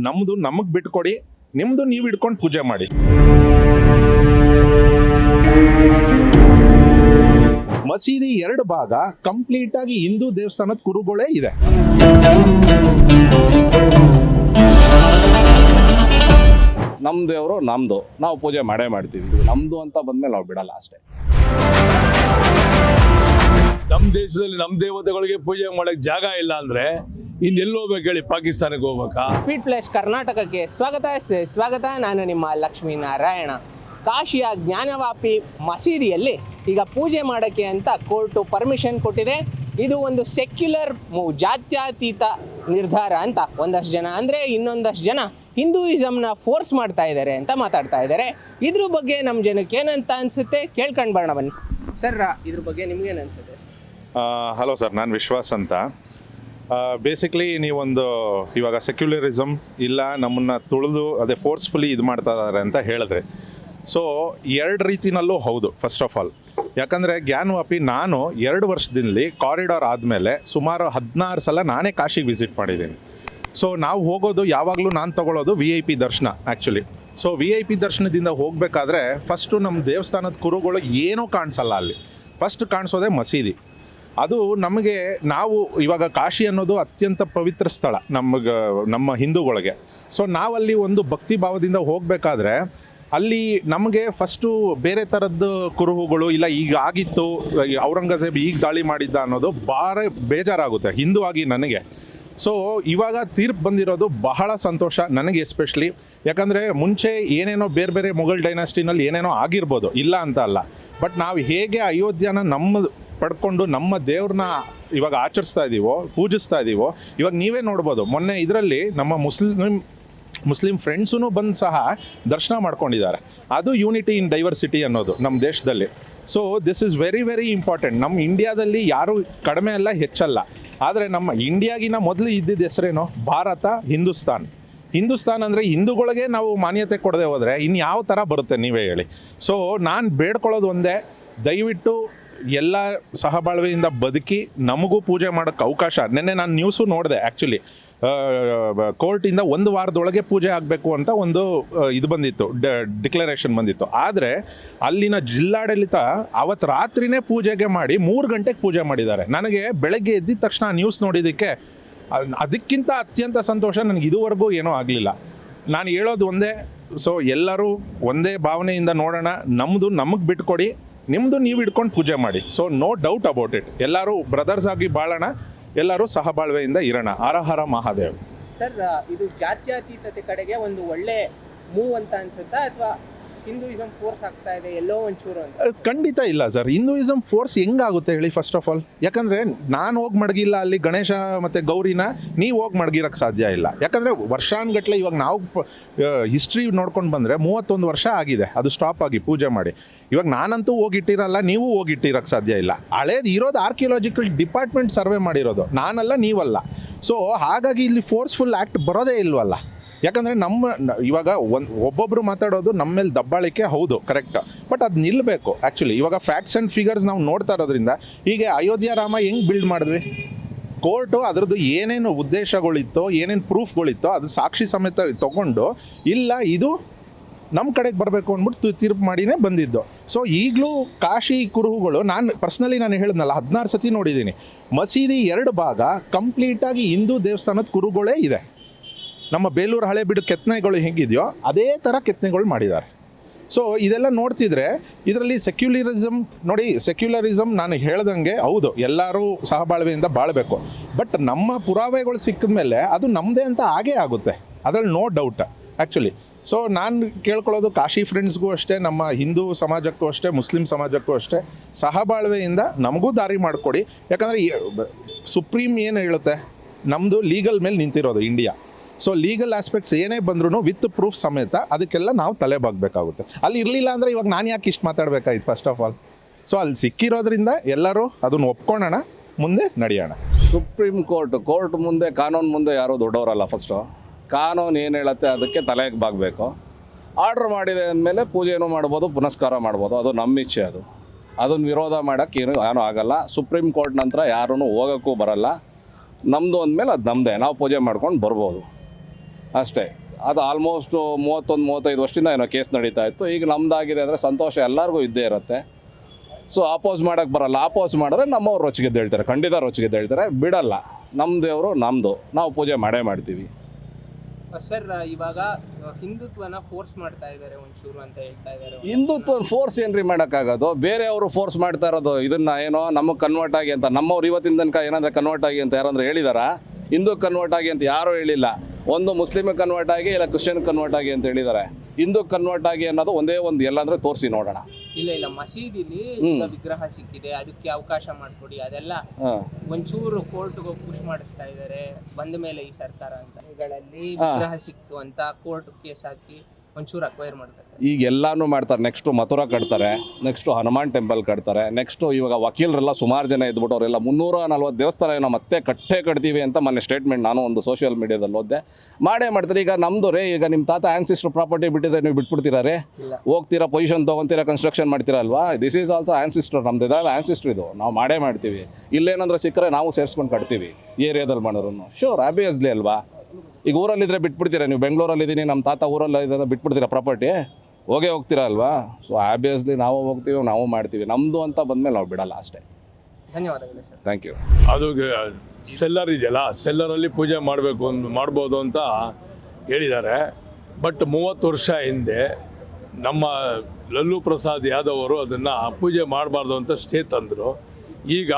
ನಮ್ಮದು ನಮಗೆ ಬಿಟ್ಕೊಡಿ, ನಿಮ್ಮದು ನೀವು ಇಟ್ಕೊಂಡು ಪೂಜೆ ಮಾಡಿ. ಮಸೀದಿ 2 ಭಾಗ ಕಂಪ್ಲೀಟ್ ಆಗಿ ಹಿಂದೂ ದೇವಸ್ಥಾನದ ಕುರುಗಳೇ ಇದೆ. ನಮ್ಮ ದೇವರು ನಮ್ಮದು, ನಾವು ಪೂಜೆ ಮಾಡೇ ಮಾಡ್ತೀವಿ. ನಮ್ಮದು ಅಂತ ಬಂದಮೇಲೆ ನಾವು ಬಿಡಲ್ಲ ಅಷ್ಟೇ. ನಮ್ಮ ದೇಶದಲ್ಲಿ ನಮ್ಮ ದೇವತೆಗಳಿಗೆ ಪೂಜೆ ಮಾಡಕ್ಕೆ ಜಾಗ ಇಲ್ಲ ಅಂದರೆ ಇನ್ನೆಲ್ಲಿ ಹೋಗ್ಬೇಕು ಹೇಳಿ? ಪಾಕಿಸ್ತಾನಕ್ಕೆ ಹೋಗ್ಬೇಕಾ? ಸ್ಪೀಡ್ ಪ್ಲೇಸ್ ಕರ್ನಾಟಕಕ್ಕೆ ಸ್ವಾಗತ. ನಾನು ನಿಮ್ಮ ಲಕ್ಷ್ಮೀನಾರಾಯಣ. ಕಾಶಿಯ ಜ್ಞಾನವಾಪಿ ಮಸೀದಿಯಲ್ಲಿ ಈಗ ಪೂಜೆ ಮಾಡೋಕ್ಕೆ ಅಂತ ಕೋರ್ಟು ಪರ್ಮಿಷನ್ ಕೊಟ್ಟಿದೆ. ಇದು ಒಂದು ಸೆಕ್ಯುಲರ್ ಜಾತ್ಯತೀತ ನಿರ್ಧಾರ ಅಂತ ಒಂದಷ್ಟು ಜನ ಅಂದರೆ, ಇನ್ನೊಂದಷ್ಟು ಜನ ಹಿಂದೂಯಿಸಮ್ನ ಫೋರ್ಸ್ ಮಾಡ್ತಾ ಇದ್ದಾರೆ ಅಂತ ಮಾತಾಡ್ತಾ ಇದ್ದಾರೆ. ಇದ್ರ ಬಗ್ಗೆ ನಮ್ಮ ಜನಕ್ಕೆ ಏನಂತ ಅನಿಸುತ್ತೆ ಕೇಳ್ಕೊಂಡು ಬರೋಣ ಬನ್ನಿ. ಸರ್, ಇದ್ರ ಬಗ್ಗೆ ನಿಮ್ಗೇನು ಅನಿಸುತ್ತೆ? ಹಲೋ ಸರ್, ನಾನು ವಿಶ್ವಾಸ್ ಅಂತ. ಬೇಸಿಕ್ಲಿ ನೀವೊಂದು ಇವಾಗ ಸೆಕ್ಯುಲರಿಸಮ್ ಇಲ್ಲ ನಮ್ಮನ್ನು ತುಳಿದು ಅದೇ ಫೋರ್ಸ್ಫುಲಿ ಇದು ಮಾಡ್ತಾ ಇದ್ದಾರೆ ಅಂತ ಹೇಳಿದ್ರೆ, ಸೊ 2 ರೀತಿನಲ್ಲೂ ಹೌದು. ಫಸ್ಟ್ ಆಫ್ ಆಲ್ ಯಾಕಂದರೆ ಜ್ಞಾನವಾಪಿ ನಾನು 2 ವರ್ಷದಲ್ಲಿ ಕಾರಿಡಾರ್ ಆದಮೇಲೆ ಸುಮಾರು 16 ಸಲ ನಾನೇ ಕಾಶಿಗೆ ವಿಸಿಟ್ ಮಾಡಿದ್ದೀನಿ. ಸೊ ನಾವು ಹೋಗೋದು ಯಾವಾಗಲೂ ನಾನು ತೊಗೊಳ್ಳೋದು VIP ದರ್ಶನ ಆ್ಯಕ್ಚುಲಿ. ಸೊ VIP ದರ್ಶನದಿಂದ ಹೋಗಬೇಕಾದ್ರೆ ಫಸ್ಟು ನಮ್ಮ ದೇವಸ್ಥಾನದ ಕುರುಗಳು ಏನೂ ಕಾಣಿಸಲ್ಲ. ಅಲ್ಲಿ ಫಸ್ಟ್ ಕಾಣಿಸೋದೇ ಮಸೀದಿ. ಅದು ನಮಗೆ, ನಾವು ಇವಾಗ ಕಾಶಿ ಅನ್ನೋದು ಅತ್ಯಂತ ಪವಿತ್ರ ಸ್ಥಳ ನಮ್ಮ ಹಿಂದೂಗಳಿಗೆ. ಸೊ ನಾವಲ್ಲಿ ಒಂದು ಭಕ್ತಿ ಭಾವದಿಂದ ಹೋಗಬೇಕಾದ್ರೆ ಅಲ್ಲಿ ನಮಗೆ ಫಸ್ಟು ಬೇರೆ ಥರದ್ದು ಕುರುಹುಗಳು ಇಲ್ಲ, ಈಗ ಆಗಿತ್ತು ಔರಂಗಜೇಬ್ ಈಗ ದಾಳಿ ಮಾಡಿದ್ದ ಅನ್ನೋದು ಭಾಳ ಬೇಜಾರಾಗುತ್ತೆ ಹಿಂದೂ ಆಗಿ ನನಗೆ. ಸೊ ಇವಾಗ ತೀರ್ಪು ಬಂದಿರೋದು ಬಹಳ ಸಂತೋಷ ನನಗೆ ಎಸ್ಪೆಷಲಿ. ಯಾಕಂದರೆ ಮುಂಚೆ ಏನೇನೋ ಬೇರೆ ಬೇರೆ ಮೊಘಲ್ ಡೈನಾಸ್ಟಿನಲ್ಲಿ ಏನೇನೋ ಆಗಿರ್ಬೋದು, ಇಲ್ಲ ಅಂತ ಅಲ್ಲ. ಬಟ್ ನಾವು ಹೇಗೆ ಅಯೋಧ್ಯೆನ ನಮ್ಮ ಪಡ್ಕೊಂಡು ನಮ್ಮ ದೇವ್ರನ್ನ ಇವಾಗ ಆಚರಿಸ್ತಾ ಇದ್ದೀವೋ, ಪೂಜಿಸ್ತಾ ಇದ್ದೀವೋ, ಇವಾಗ ನೀವೇ ನೋಡ್ಬೋದು. ಮೊನ್ನೆ ಇದರಲ್ಲಿ ನಮ್ಮ ಮುಸ್ಲಿಂ ಫ್ರೆಂಡ್ಸೂ ಬಂದು ಸಹ ದರ್ಶನ ಮಾಡ್ಕೊಂಡಿದ್ದಾರೆ. ಅದು ಯೂನಿಟಿ ಇನ್ ಡೈವರ್ಸಿಟಿ ಅನ್ನೋದು ನಮ್ಮ ದೇಶದಲ್ಲಿ. So this is very very important. ನಮ್ಮ ಇಂಡಿಯಾದಲ್ಲಿ ಯಾರೂ ಕಡಿಮೆ ಅಲ್ಲ, ಹೆಚ್ಚಲ್ಲ. ಆದರೆ ನಮ್ಮ ಇಂಡಿಯಾಗಿನ ಮೊದಲು ಇದ್ದಿದ್ದ ಹೆಸರೇನು? ಭಾರತ, ಹಿಂದೂಸ್ತಾನ್ ಅಂದರೆ ಹಿಂದೂಗಳಿಗೆ ನಾವು ಮಾನ್ಯತೆ ಕೊಡದೆ ಹೋದರೆ ಇನ್ನು ಯಾವ ಥರ ಬರುತ್ತೆ ನೀವೇ ಹೇಳಿ? ಸೊ ನಾನು ಬೇಡ್ಕೊಳ್ಳೋದು ಒಂದೇ, ದಯವಿಟ್ಟು ಎಲ್ಲ ಸಹಬಾಳ್ವೆಯಿಂದ ಬದುಕಿ ನಮಗೂ ಪೂಜೆ ಮಾಡೋಕ್ಕೆ ಅವಕಾಶ. ನೆನ್ನೆ ನಾನು ನ್ಯೂಸು ನೋಡಿದೆ ಆ್ಯಕ್ಚುಲಿ. ಕೋರ್ಟಿಂದ 1 ವಾರದೊಳಗೆ ಪೂಜೆ ಆಗಬೇಕು ಅಂತ ಒಂದು ಇದು ಬಂದಿತ್ತು, ಡಿಕ್ಲರೇಷನ್ ಬಂದಿತ್ತು. ಆದರೆ ಅಲ್ಲಿನ ಜಿಲ್ಲಾಡಳಿತ ಅವತ್ತು ರಾತ್ರಿನೇ ಪೂಜೆಗೆ ಮಾಡಿ 3 ಗಂಟೆಗೆ ಪೂಜೆ ಮಾಡಿದ್ದಾರೆ. ನನಗೆ ಬೆಳಗ್ಗೆ ಎದ್ದಿದ ತಕ್ಷಣ ನ್ಯೂಸ್ ನೋಡಿದ್ದಕ್ಕೆ ಅದಕ್ಕಿಂತ ಅತ್ಯಂತ ಸಂತೋಷ ನನಗೆ ಇದುವರೆಗೂ ಏನೂ ಆಗಲಿಲ್ಲ. ನಾನು ಹೇಳೋದು ಒಂದೇ, ಸೊ ಎಲ್ಲರೂ ಒಂದೇ ಭಾವನೆಯಿಂದ ನೋಡೋಣ. ನಮ್ಮದು ನಮಗೆ ಬಿಟ್ಕೊಡಿ, ನಿಮ್ಮದು ನೀವು ಇಟ್ಕೊಂಡು ಪೂಜೆ ಮಾಡಿ. So no doubt about it. ಎಲ್ಲರೂ ಬ್ರದರ್ಸ್ ಆಗಿ ಬಾಳೋಣ, ಎಲ್ಲರೂ ಸಹಬಾಳ್ವೆಯಿಂದ ಇರೋಣ. ಹರ ಹರ ಮಹಾದೇವ್. ಸರ್, ಇದು ಜಾತ್ಯತೀತತೆ ಕಡೆಗೆ ಒಂದು ಒಳ್ಳೆ ಮೂವ್ ಅಂತ ಅನ್ಸುತ್ತಾ, ಅಥವಾ ಹಿಂದೂಯಿಸಮ್ ಫೋರ್ಸ್ ಆಗ್ತಾ ಇದೆ ಎಲ್ಲೋ ಒಂಚೂರು ಅಂತ? ಖಂಡಿತ ಇಲ್ಲ ಸರ್. ಹಿಂದೂಯಿಸಮ್ ಫೋರ್ಸ್ ಹೆಂಗಾಗುತ್ತೆ ಹೇಳಿ? ಫಸ್ಟ್ ಆಫ್ ಆಲ್ ಯಾಕಂದರೆ ನಾನು ಹೋಗಿ ಮಡಗಿಲ್ಲ ಅಲ್ಲಿ ಗಣೇಶ ಮತ್ತು ಗೌರಿನ, ನೀವು ಹೋಗಿ ಮಡಗಿರೋಕ್ಕೆ ಸಾಧ್ಯ ಇಲ್ಲ. ಯಾಕಂದರೆ ವರ್ಷಾನುಗಟ್ಲೆ ಇವಾಗ ನಾವು ಹಿಸ್ಟ್ರಿ ನೋಡ್ಕೊಂಡು ಬಂದರೆ 31 ವರ್ಷ ಆಗಿದೆ ಅದು ಸ್ಟಾಪ್ ಆಗಿ ಪೂಜೆ ಮಾಡಿ. ಇವಾಗ ನಾನಂತೂ ಹೋಗಿಟ್ಟಿರಲ್ಲ, ನೀವು ಹೋಗಿಟ್ಟಿರೋಕ್ಕೆ ಸಾಧ್ಯ ಇಲ್ಲ. ಹಳೇದು ಇರೋದು ಆರ್ಕಿಯಾಲಜಿಕಲ್ ಡಿಪಾರ್ಟ್ಮೆಂಟ್ ಸರ್ವೆ ಮಾಡಿರೋದು, ನಾನಲ್ಲ ನೀವಲ್ಲ. ಸೊ ಹಾಗಾಗಿ ಇಲ್ಲಿ ಫೋರ್ಸ್ಫುಲ್ ಆ್ಯಕ್ಟ್ ಬರೋದೇ ಇಲ್ವಲ್ಲ. ಯಾಕಂದರೆ ಇವಾಗ ಒಬ್ಬೊಬ್ಬರು ಮಾತಾಡೋದು ನಮ್ಮ ಮೇಲೆ ದಬ್ಬಾಳಿಕೆ, ಹೌದು ಕರೆಕ್ಟ್. ಬಟ್ ಅದು ನಿಲ್ಲಬೇಕು ಆ್ಯಕ್ಚುಲಿ. ಇವಾಗ ಫ್ಯಾಕ್ಟ್ಸ್ ಆ್ಯಂಡ್ ಫಿಗರ್ಸ್ ನಾವು ನೋಡ್ತಾ ಇರೋದ್ರಿಂದ, ಹೀಗೆ ಅಯೋಧ್ಯ ರಾಮ ಹೆಂಗೆ ಬಿಲ್ಡ್ ಮಾಡಿದ್ವಿ? ಕೋರ್ಟು ಅದರದ್ದು ಏನೇನು ಉದ್ದೇಶಗಳಿತ್ತೋ, ಏನೇನು ಪ್ರೂಫ್ಗಳಿತ್ತೋ ಅದು ಸಾಕ್ಷಿ ಸಮೇತ ತೊಗೊಂಡು, ಇಲ್ಲ ಇದು ನಮ್ಮ ಕಡೆಗೆ ಬರಬೇಕು ಅಂದ್ಬಿಟ್ಟು ತೀರ್ಪು ಮಾಡಿನೇ ಬಂದಿದ್ದು. ಸೊ ಈಗಲೂ ಕಾಶಿ ಕುರುಹುಗಳು, ನಾನು ಹೇಳಿದ್ನಲ್ಲ 16 ಸತಿ ನೋಡಿದ್ದೀನಿ. ಮಸೀದಿ 2 ಭಾಗ ಕಂಪ್ಲೀಟಾಗಿ ಹಿಂದೂ ದೇವಸ್ಥಾನದ ಕುರುಗಳೇ ಇದೆ. ನಮ್ಮ ಬೇಲೂರು ಹಳೆಬೀಡು ಕೆತ್ತನೆಗಳು ಹೆಂಗಿದೆಯೋ ಅದೇ ಥರ ಕೆತ್ತನೆಗಳು ಮಾಡಿದ್ದಾರೆ. ಸೊ ಇದೆಲ್ಲ ನೋಡ್ತಿದ್ರೆ ಇದರಲ್ಲಿ ಸೆಕ್ಯುಲರಿಸಮ್ ನಾನು ಹೇಳ್ದಂಗೆ ಹೌದು, ಎಲ್ಲರೂ ಸಹಬಾಳ್ವೆಯಿಂದ ಬಾಳಬೇಕು. ಬಟ್ ನಮ್ಮ ಪುರಾವೆಗಳು ಸಿಕ್ಕಿದ ಮೇಲೆ ಅದು ನಮ್ಮದೇ ಅಂತ ಆಗೇ ಆಗುತ್ತೆ, ಅದರಲ್ಲಿ ನೋ ಡೌಟ್ ಆ್ಯಕ್ಚುಲಿ. ಸೊ ನಾನು ಕೇಳ್ಕೊಳ್ಳೋದು ಕಾಶಿ ಫ್ರೆಂಡ್ಸ್ಗೂ ಅಷ್ಟೇ, ನಮ್ಮ ಹಿಂದೂ ಸಮಾಜಕ್ಕೂ ಅಷ್ಟೇ, ಮುಸ್ಲಿಂ ಸಮಾಜಕ್ಕೂ ಅಷ್ಟೇ, ಸಹಬಾಳ್ವೆಯಿಂದ ನಮಗೂ ದಾರಿ ಮಾಡಿಕೊಡಿ. ಯಾಕಂದರೆ ಸುಪ್ರೀಂ ಏನು ಹೇಳುತ್ತೆ, ನಮ್ಮದು ಲೀಗಲ್ ಮೇಲೆ ನಿಂತಿರೋದು ಇಂಡಿಯಾ. ಸೊ ಲೀಗಲ್ ಆಸ್ಪೆಕ್ಟ್ಸ್ ಏನೇ ಬಂದ್ರೂ ವಿತ್ ಪ್ರೂಫ್ ಸಮೇತ ಅದಕ್ಕೆಲ್ಲ ನಾವು ತಲೆ ಬಾಗಬೇಕಾಗುತ್ತೆ. ಅಲ್ಲಿ ಇರಲಿಲ್ಲ ಅಂದರೆ ಇವಾಗ ನಾನು ಯಾಕೆ ಇಷ್ಟು ಮಾತಾಡಬೇಕಾಯ್ತು ಫಸ್ಟ್ ಆಫ್ ಆಲ್? ಸೊ ಅಲ್ಲಿ ಸಿಕ್ಕಿರೋದ್ರಿಂದ ಎಲ್ಲರೂ ಅದನ್ನು ಒಪ್ಕೊಳ್ಳೋಣ, ಮುಂದೆ ನಡೆಯೋಣ. ಸುಪ್ರೀಂ ಕೋರ್ಟ್ ಮುಂದೆ, ಕಾನೂನು ಮುಂದೆ ಯಾರೂ ದೊಡ್ಡವರಲ್ಲ. ಫಸ್ಟು ಕಾನೂನು ಏನು ಹೇಳುತ್ತೆ ಅದಕ್ಕೆ ತಲೆಗೆ ಬಾಗಬೇಕು. ಆರ್ಡ್ರ್ ಮಾಡಿದೆ ಅಂದಮೇಲೆ ಪೂಜೆನೂ ಮಾಡ್ಬೋದು, ಪುನಸ್ಕಾರ ಮಾಡ್ಬೋದು, ಅದು ನಮ್ಮ ಇಚ್ಛೆ. ಅದನ್ನು ವಿರೋಧ ಮಾಡೋಕ್ಕೆ ಏನೂ ಆಗಲ್ಲ. ಸುಪ್ರೀಂ ಕೋರ್ಟ್ ನಂತರ ಯಾರೂ ಹೋಗೋಕ್ಕೂ ಬರಲ್ಲ. ನಮ್ಮದು ಅಂದಮೇಲೆ ಅದು ನಮ್ಮದೇ, ನಾವು ಪೂಜೆ ಮಾಡ್ಕೊಂಡು ಬರ್ಬೋದು. ಅಷ್ಟೇ. ಅದು ಆಲ್ಮೋಸ್ಟ್ 31-35 ವರ್ಷದಿಂದ ಏನೋ ಕೇಸ್ ನಡೀತಾ ಇತ್ತು. ಈಗ ನಮ್ದಾಗಿದೆ ಅಂದರೆ ಸಂತೋಷ ಎಲ್ಲರಿಗೂ ಇದ್ದೇ ಇರುತ್ತೆ. ಸೊ ಅಪೋಸ್ ಮಾಡೋಕ್ಕೆ ಬರಲ್ಲ. ಅಪೋಸ್ ಮಾಡಿದ್ರೆ ನಮ್ಮವ್ರು ರೊಚ್ಚಿಗೆದ್ದು ಹೇಳ್ತಾರೆ, ಖಂಡಿತ ರೊಚ್ಚಿಗೆದ್ದು ಹೇಳ್ತಾರೆ. ಬಿಡಲ್ಲ, ನಮ್ಮ ದೇವರು ನಮ್ಮದು, ನಾವು ಪೂಜೆ ಮಾಡೇ ಮಾಡ್ತೀವಿ. ಸರ್, ಇವಾಗ ಹಿಂದುತ್ವನ ಫೋರ್ಸ್ ಮಾಡ್ತಾ ಇದ್ದಾರೆ ಒಂಚೂರು ಅಂತ ಹೇಳ್ತಾ ಇದ್ದಾರೆ. ಹಿಂದುತ್ವ ಫೋರ್ಸ್ ಏನ್ರಿ ಮಾಡೋಕ್ಕಾಗೋದು? ಬೇರೆಯವರು ಫೋರ್ಸ್ ಮಾಡ್ತಾ ಇರೋದು ಇದನ್ನು ಏನೋ ನಮಗೆ ಕನ್ವರ್ಟ್ ಆಗಿ ಅಂತ. ನಮ್ಮವ್ರು ಇವತ್ತಿನ ತನಕ ಏನಂದರೆ ಕನ್ವರ್ಟ್ ಆಗಿ ಅಂತ ಯಾರಂದ್ರೆ ಹೇಳಿದಾರಾ? ಹಿಂದೂ ಕನ್ವರ್ಟ್ ಆಗಿ ಅಂತ ಯಾರೂ ಹೇಳಿಲ್ಲ. ಒಂದು ಮುಸ್ಲಿಮಿಗೆ ಕನ್ವರ್ಟ್ ಆಗಿ, ಇಲ್ಲ ಕ್ರಿಶ್ಚಿಯನ್ ಕನ್ವರ್ಟ್ ಆಗಿ ಅಂತ ಹೇಳಿದ್ದಾರೆ. ಹಿಂದೂ ಕನ್ವರ್ಟ್ ಆಗಿ ಅನ್ನೋದು ಒಂದೇ ಒಂದು ಎಲ್ಲಾಂದ್ರೆ ತೋರಿಸಿ ನೋಡೋಣ. ಇಲ್ಲ ಮಸೀದಿಲಿ ವಿಗ್ರಹ ಸಿಕ್ಕಿದೆ, ಅದಕ್ಕೆ ಅವಕಾಶ ಮಾಡಿಕೊಡಿ, ಅದೆಲ್ಲ ಒಂಚೂರು ಕೋರ್ಟ್ಗೆ ಪುಷ್ ಮಾಡಿಸ್ತಾ ಇದ್ದಾರೆ ಬಂದ ಮೇಲೆ ಈ ಸರ್ಕಾರ ಅಂತ. ಇವುಗಳಲ್ಲಿ ವಿಗ್ರಹ ಸಿಕ್ತು ಅಂತ ಕೋರ್ಟ್ ಕೇಸ್ ಹಾಕಿ ಒಂಚೂರು ಅಕ್ವೈರ್ ಮಾಡ್ತಾರೆ. ಈಗ ಎಲ್ಲಾನು ಮಾಡ್ತಾರೆ. ನೆಕ್ಸ್ಟು ಮಥುರಾ ಕಟ್ತಾರೆ, ನೆಕ್ಸ್ಟು ಹನುಮಾನ್ ಟೆಂಪಲ್ ಕಟ್ತಾರೆ, ನೆಕ್ಸ್ಟು ಇವಾಗ ವಕೀಲರೆಲ್ಲ ಸುಮಾರು ಜನ ಇದ್ಬಿಟ್ಟವರೆಲ್ಲ 340 ದೇವಸ್ಥಾನ ಏನೋ ಮತ್ತೆ ಕಟ್ತೀವಿ ಅಂತ ಮೊನ್ನೆ ಸ್ಟೇಟ್ಮೆಂಟ್ ನಾನು ಒಂದು ಸೋಷಿಯಲ್ ಮೀಡಿಯಾದಲ್ಲಿ ಓದಿದೆ. ಮಾಡೇ ಮಾಡ್ತಾರೆ. ಈಗ ನಮ್ಮದು ರೇ, ಈಗ ನಿಮ್ಮ ತಾತ ಆನ್ಸಿಸ್ಟರ್ ಪ್ರಾಪರ್ಟಿ ಬಿಟ್ಟಿದ್ರೆ ನೀವು ಬಿಟ್ಬಿಡ್ತೀರಾ ರೇ? ಹೋಗ್ತೀರಾ, ಪೊಸಿಷನ್ ತೊಗೊತೀರಾ, ಕನ್ಸ್ಟ್ರಕ್ಷನ್ ಮಾಡ್ತೀರಾ ಅಲ್ವಾ? This is also ancestor. ನಮ್ದು ಇದಲ್ಲ ಆನ್ಸಿಸ್ಟರ್, ಇದು ನಾವು ಮಾಡೇ ಮಾಡ್ತೀವಿ. ಇಲ್ಲೇನಂದ್ರೆ ಸಿಕ್ಕರೆ ನಾವು ಸೇರಿಸ್ಕೊಂಡು ಕಟ್ತೀವಿ ಏರಿಯಾದಲ್ಲಿ ಮಾಡೋರು. ಶೋರ್, ಆಬ್ವಿಯಸ್ಲಿ ಅಲ್ವಾ? ಈಗ ಊರಲ್ಲಿದ್ದರೆ ಬಿಟ್ಬಿಡ್ತೀರಾ? ನೀವು ಬೆಂಗಳೂರಲ್ಲಿದ್ದೀನಿ, ನಮ್ಮ ತಾತ ಊರಲ್ಲಿ ಇದ್ದರೆ ಬಿಟ್ಬಿಡ್ತೀರಾ ಪ್ರಾಪರ್ಟಿ? ಹೋಗ್ತೀರಾ ಅಲ್ವಾ? ಸೊ ಆಬ್ವಿಯಸ್ಲಿ ನಾವು ಹೋಗ್ತೀವಿ, ನಾವು ಮಾಡ್ತೀವಿ. ನಮ್ಮದು ಅಂತ ಬಂದಮೇಲೆ ನಾವು ಬಿಡಲ್ಲ ಅಷ್ಟೇ. ಧನ್ಯವಾದಗಳು ಸರ್. Thank you. ಅದು ಸೆಲ್ಲರ್ ಇದೆಯಲ್ಲ, ಸೆಲ್ಲರಲ್ಲಿ ಪೂಜೆ ಮಾಡ್ಬೋದು ಅಂತ ಹೇಳಿದ್ದಾರೆ. ಬಟ್ 30 ವರ್ಷ ಹಿಂದೆ ನಮ್ಮ ಲಲ್ಲೂ ಪ್ರಸಾದ್ ಯಾದವ್ ಅವರು ಅದನ್ನು ಪೂಜೆ ಮಾಡಬಾರ್ದು ಅಂತ ಸ್ಟೇ ತಂದರು. ಈಗ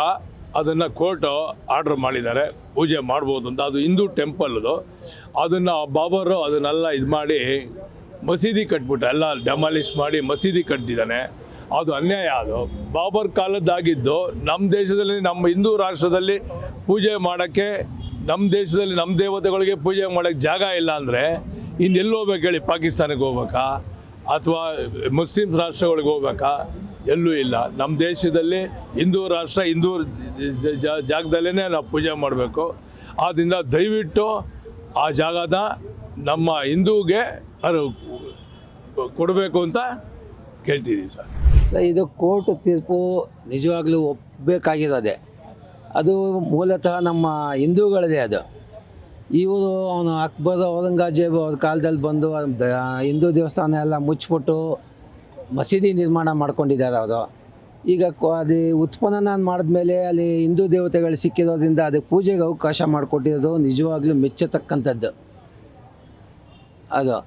ಅದನ್ನು ಕೋರ್ಟು ಆರ್ಡ್ರ್ ಮಾಡಿದ್ದಾರೆ, ಪೂಜೆ ಮಾಡ್ಬೋದು ಅಂತ. ಅದು ಹಿಂದೂ ಟೆಂಪಲ್ದು. ಅದನ್ನು ಬಾಬರು ಅದನ್ನೆಲ್ಲ ಇದು ಮಾಡಿ ಮಸೀದಿ ಕಟ್ಬಿಟ್ಟು ಎಲ್ಲ ಡೆಮಾಲಿಷ್ ಮಾಡಿ ಮಸೀದಿ ಕಟ್ಟಿದ್ದಾನೆ. ಅದು ಅನ್ಯಾಯ. ಅದು ಬಾಬರ್ ಕಾಲದ್ದಾಗಿದ್ದು ನಮ್ಮ ದೇಶದಲ್ಲಿ, ನಮ್ಮ ಹಿಂದೂ ರಾಷ್ಟ್ರದಲ್ಲಿ ಪೂಜೆ ಮಾಡೋಕ್ಕೆ, ನಮ್ಮ ದೇಶದಲ್ಲಿ ನಮ್ಮ ದೇವತೆಗಳಿಗೆ ಪೂಜೆ ಮಾಡೋಕ್ಕೆ ಜಾಗ ಇಲ್ಲ ಅಂದರೆ ಇನ್ನೆಲ್ಲಿ ಹೋಗ್ಬೇಕು ಹೇಳಿ? ಪಾಕಿಸ್ತಾನಕ್ಕೆ ಹೋಗ್ಬೇಕಾ ಅಥವಾ ಮುಸ್ಲಿಂ ರಾಷ್ಟ್ರಗಳಿಗೆ ಹೋಗ್ಬೇಕಾ? ಎಲ್ಲೂ ಇಲ್ಲ. ನಮ್ಮ ದೇಶದಲ್ಲಿ ಹಿಂದೂ ರಾಷ್ಟ್ರ, ಹಿಂದೂ ಜಾಗದಲ್ಲೇ ನಾವು ಪೂಜೆ ಮಾಡಬೇಕು. ಆದ್ದರಿಂದ ದಯವಿಟ್ಟು ಆ ಜಾಗದ ನಮ್ಮ ಹಿಂದೂಗೆ ಅದು ಕೊಡಬೇಕು ಅಂತ ಕೇಳ್ತಿದ್ದೀವಿ ಸರ್. ಇದು ಕೋರ್ಟ್ ತೀರ್ಪು ನಿಜವಾಗ್ಲೂ ಒಪ್ಪಬೇಕಾಗಿರೋದೆ. ಅದು ಮೂಲತಃ ನಮ್ಮ ಹಿಂದೂಗಳದೇ. ಅದು ಇವರು ಅವನು ಅಕ್ಬರ್, ಔರಂಗಜೇಬ್ ಅವ್ರ ಕಾಲದಲ್ಲಿ ಬಂದು ಹಿಂದೂ ದೇವಸ್ಥಾನ ಎಲ್ಲ ಮುಚ್ಚಿಬಿಟ್ಟು ಮಸೀದಿ ನಿರ್ಮಾಣ ಮಾಡ್ಕೊಂಡಿದ್ದಾರೆ ಅವರು. ಈಗ ಅದು ಉತ್ಪನ್ನ ಮಾಡಿದ್ಮೇಲೆ ಅಲ್ಲಿ ಹಿಂದೂ ದೇವತೆಗಳು ಸಿಕ್ಕಿರೋದ್ರಿಂದ ಅದಕ್ಕೆ ಪೂಜೆಗೆ ಅವಕಾಶ ಮಾಡಿಕೊಟ್ಟಿರೋದು ನಿಜವಾಗ್ಲೂ ಮೆಚ್ಚತಕ್ಕಂಥದ್ದು. ಅದು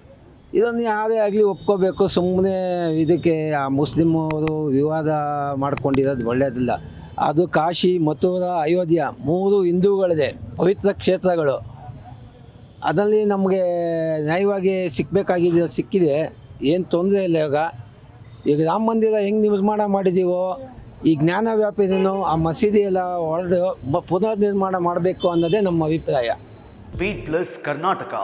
ಇದನ್ನು ಯಾರೇ ಆಗಲಿ ಒಪ್ಕೋಬೇಕು. ಸುಮ್ಮನೆ ಇದಕ್ಕೆ ಆ ಮುಸ್ಲಿಮರು ವಿವಾದ ಮಾಡ್ಕೊಂಡಿರೋದು ಒಳ್ಳೆಯದಿಲ್ಲ. ಅದು ಕಾಶಿ, ಮಥುರಾ, ಅಯೋಧ್ಯ 3 ಹಿಂದೂಗಳಿದೆ ಪವಿತ್ರ ಕ್ಷೇತ್ರಗಳು. ಅದರಲ್ಲಿ ನಮಗೆ ನ್ಯಾಯವಾಗಿ ಸಿಕ್ಕಿದೆ, ಏನು ತೊಂದರೆ ಇಲ್ಲ. ಈಗ ರಾಮ ಮಂದಿರ ಹೆಂಗೆ ನಿರ್ಮಾಣ ಮಾಡಿದ್ದೀವೋ, ಈ ಜ್ಞಾನ ವ್ಯಾಪಿನೂ ಆ ಮಸೀದಿ ಎಲ್ಲ ಹೊರಡು ಪುನರ್ ನಿರ್ಮಾಣ ಮಾಡಬೇಕು ಅನ್ನೋದೇ ನಮ್ಮ ಅಭಿಪ್ರಾಯ. Speed Plus Karnataka.